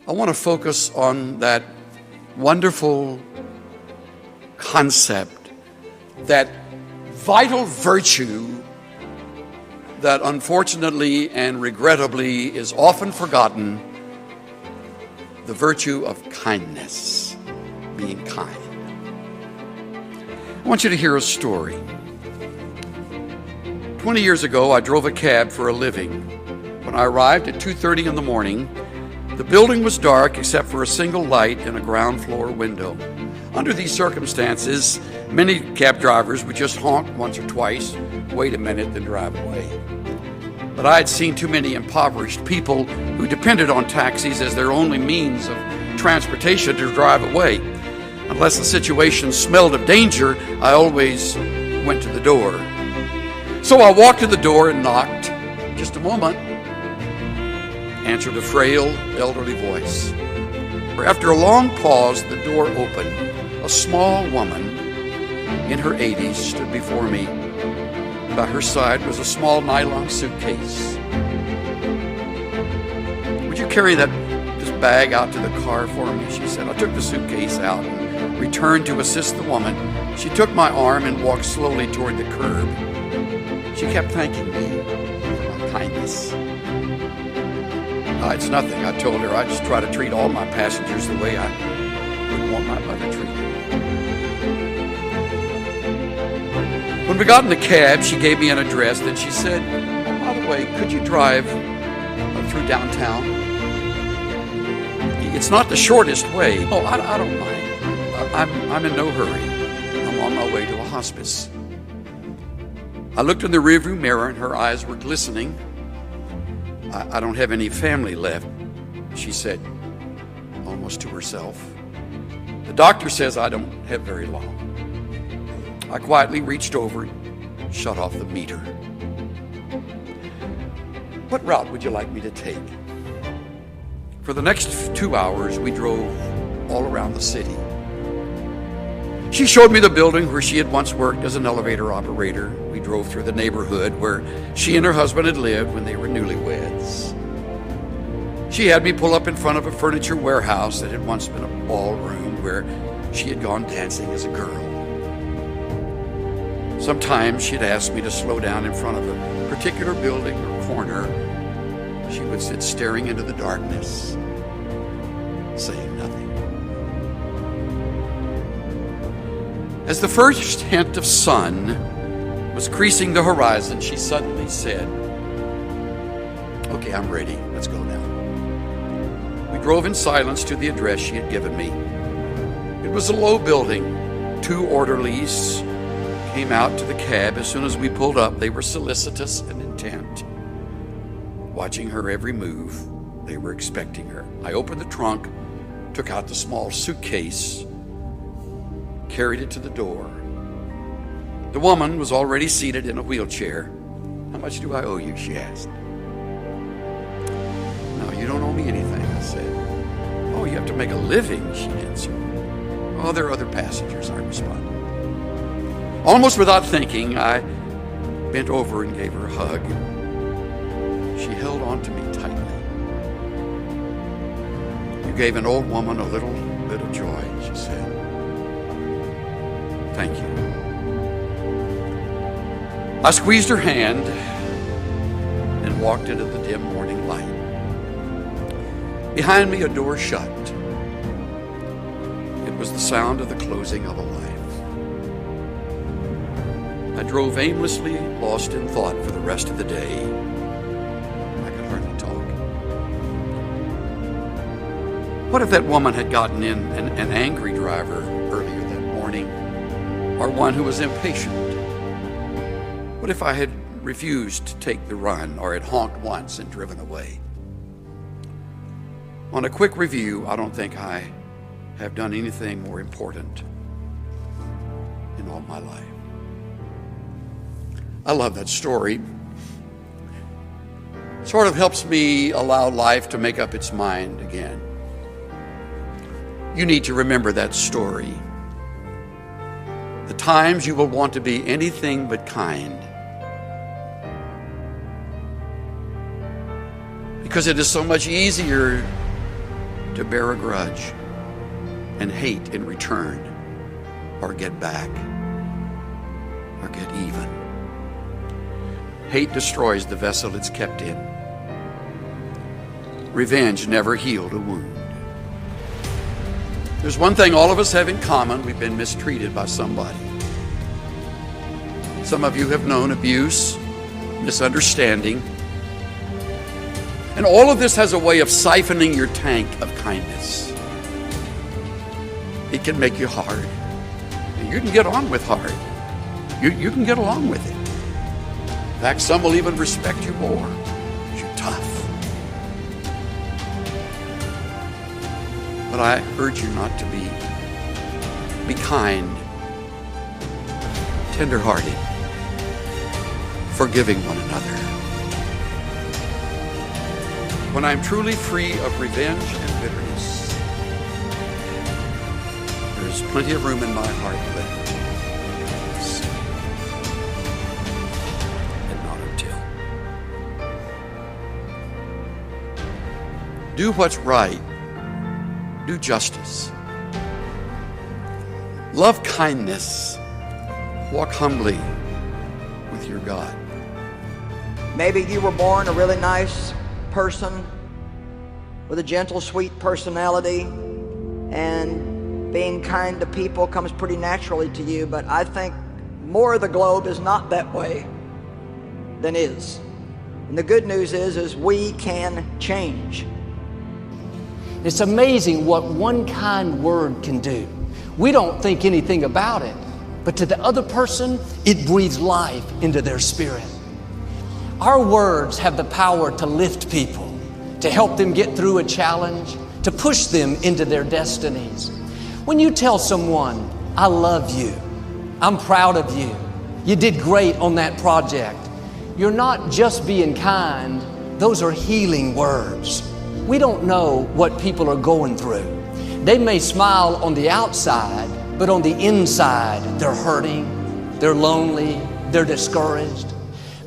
I want to focus on that wonderful concept, that vital virtue that unfortunately and regrettably is often forgotten, the virtue of kindness, being kind. I want you to hear a story. 20 years ago, I drove a cab for a living. When I arrived at 2:30 in the morning, the building was dark except for a single light in a ground floor window. Under these circumstances, many cab drivers would just honk once or twice, wait a minute, then drive away. But I had seen too many impoverished people who depended on taxis as their only means of transportation to drive away. Unless the situation smelled of danger, I always went to the door. So I walked to the door and knocked. Just a moment, answered a frail, elderly voice. After a long pause, the door opened. A small woman in her 80s stood before me. By her side was a small nylon suitcase. "Would you carry this bag out to the car for me?" she said. I took the suitcase out and returned to assist the woman. She took my arm and walked slowly toward the curb. She kept thanking me for my kindness. It's nothing, I told her. I just try to treat all my passengers the way I would want my mother treated. When we got in the cab, she gave me an address. Then she said, "Oh, by the way, could you drive through downtown? It's not the shortest way." "Oh, I don't mind. I'm in no hurry. I'm on my way to a hospice." I looked in the rearview mirror and her eyes were glistening. I don't have any family left," she said, almost to herself. "The doctor says I don't have very long." I quietly reached over and shut off the meter. "What route would you like me to take?" For the next 2 hours, we drove all around the city. She showed me the building where she had once worked as an elevator operator. We drove through the neighborhood where she and her husband had lived when they were newlyweds. She had me pull up in front of a furniture warehouse that had once been a ballroom where she had gone dancing as a girl. Sometimes she'd ask me to slow down in front of a particular building or corner. She would sit staring into the darkness, saying nothing. As the first hint of sun was creasing the horizon, she suddenly said, "Okay, I'm ready. Let's go now." We drove in silence to the address she had given me. It was a low building. 2 orderlies came out to the cab. As soon as we pulled up, they were solicitous and intent, watching her every move. They were expecting her. I opened the trunk, took out the small suitcase, carried it to the door. The woman was already seated in a wheelchair. "How much do I owe you?" she asked. "No, you don't owe me anything," I said. "Oh, you have to make a living," she answered. "Oh, there are other passengers," I responded. Almost without thinking, I bent over and gave her a hug. She held on to me tightly. "You gave an old woman a little bit of joy," she said. "Thank you." I squeezed her hand and walked into the dim morning light. Behind me, a door shut. It was the sound of the closing of a life. I drove aimlessly, lost in thought for the rest of the day. I could hardly talk. What if that woman had gotten in an angry driver earlier that morning, or one who was impatient? What if I had refused to take the run, or had honked once and driven away? On a quick review, I don't think I have done anything more important in all my life. I love that story. It sort of helps me allow life to make up its mind again. You need to remember that story. The times you will want to be anything but kind, because it is so much easier to bear a grudge and hate in return, or get back, or get even. Hate destroys the vessel it's kept in. Revenge never healed a wound. There's one thing all of us have in common: we've been mistreated by somebody. Some of you have known abuse, misunderstanding, and all of this has a way of siphoning your tank of kindness. It can make you hard. You can get on with hard. You can get along with it. In fact, some will even respect you more. You're tough. But I urge you not to be kind, tender-hearted, forgiving one another. When I'm truly free of revenge and bitterness, there's plenty of room in my heart left. And not until. Do what's right. Do justice. Love kindness. Walk humbly with your God. Maybe you were born a really nice person with a gentle, sweet personality, and being kind to people comes pretty naturally to you, but I think more of the globe is not that way than is. And the good news is we can change. It's amazing what one kind word can do. We don't think anything about it, but to the other person, it breathes life into their spirit. Our words have the power to lift people, to help them get through a challenge, to push them into their destinies. When you tell someone, "I love you, I'm proud of you, you did great on that project," you're not just being kind, those are healing words. We don't know what people are going through. They may smile on the outside, but on the inside, they're hurting, they're lonely, they're discouraged.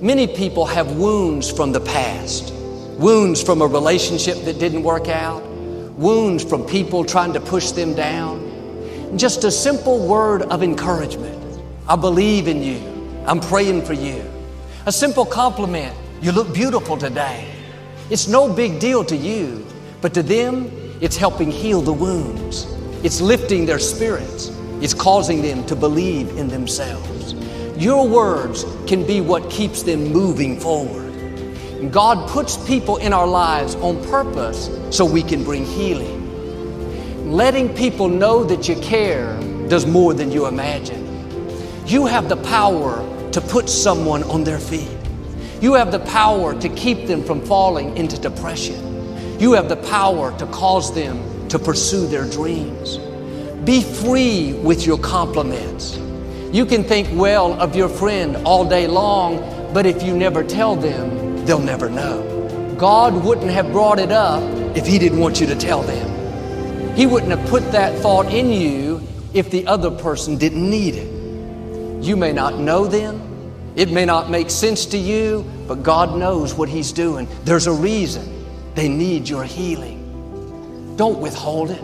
Many people have wounds from the past, wounds from a relationship that didn't work out, wounds from people trying to push them down. Just a simple word of encouragement. "I believe in you. I'm praying for you." A simple compliment. "You look beautiful today." It's no big deal to you, but to them, it's helping heal the wounds. It's lifting their spirits. It's causing them to believe in themselves. Your words can be what keeps them moving forward. And God puts people in our lives on purpose so we can bring healing. Letting people know that you care does more than you imagine. You have the power to put someone on their feet. You have the power to keep them from falling into depression. You have the power to cause them to pursue their dreams. Be free with your compliments. You can think well of your friend all day long, but if you never tell them, they'll never know. God wouldn't have brought it up if He didn't want you to tell them. He wouldn't have put that thought in you if the other person didn't need it. You may not know them. It may not make sense to you, but God knows what He's doing. There's a reason they need your healing. Don't withhold it.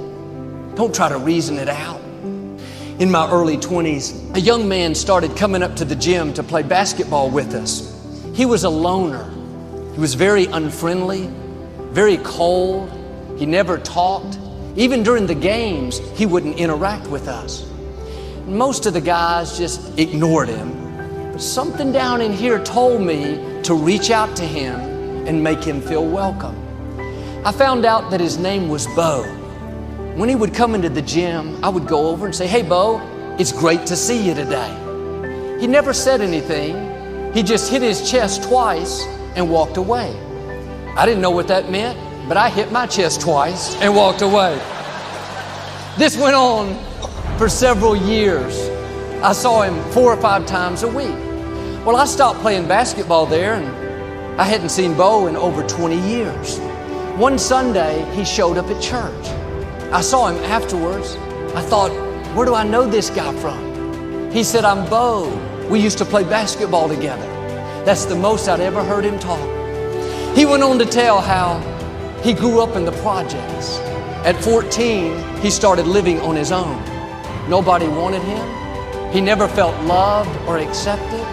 Don't try to reason it out. In my early 20s, a young man started coming up to the gym to play basketball with us. He was a loner. He was very unfriendly, very cold. He never talked. Even during the games, he wouldn't interact with us. Most of the guys just ignored him. But something down in here told me to reach out to him and make him feel welcome. I found out that his name was Bo. When he would come into the gym, I would go over and say, "Hey, Bo, it's great to see you today." He never said anything. He just hit his chest twice and walked away. I didn't know what that meant, but I hit my chest twice and walked away. This went on for several years. I saw him 4 or 5 times a week. Well, I stopped playing basketball there, and I hadn't seen Bo in over 20 years. One Sunday, he showed up at church. I saw him afterwards. I thought, where do I know this guy from? He said, "I'm Bo. We used to play basketball together." That's the most I'd ever heard him talk. He went on to tell how He grew up in the projects. At 14, he started living on his own. Nobody wanted him. He never felt loved or accepted.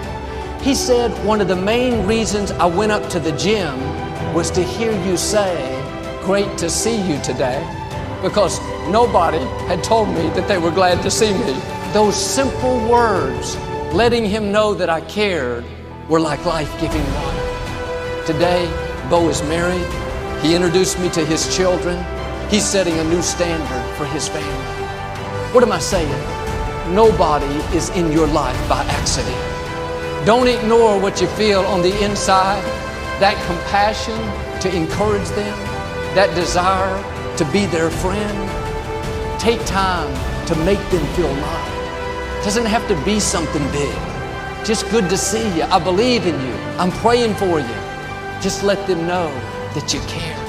He said, one of the main reasons I went up to the gym was to hear you say, "Great to see you today," because nobody had told me that they were glad to see me. Those simple words, letting him know that I cared, were like life-giving water. Today, Bo is married. He introduced me to his children. He's setting a new standard for his family. What am I saying? Nobody is in your life by accident. Don't ignore what you feel on the inside, that compassion to encourage them, that desire to be their friend. Take time to make them feel loved. It doesn't have to be something big. Just good to see you. I believe in you. I'm praying for you. Just let them know that you care.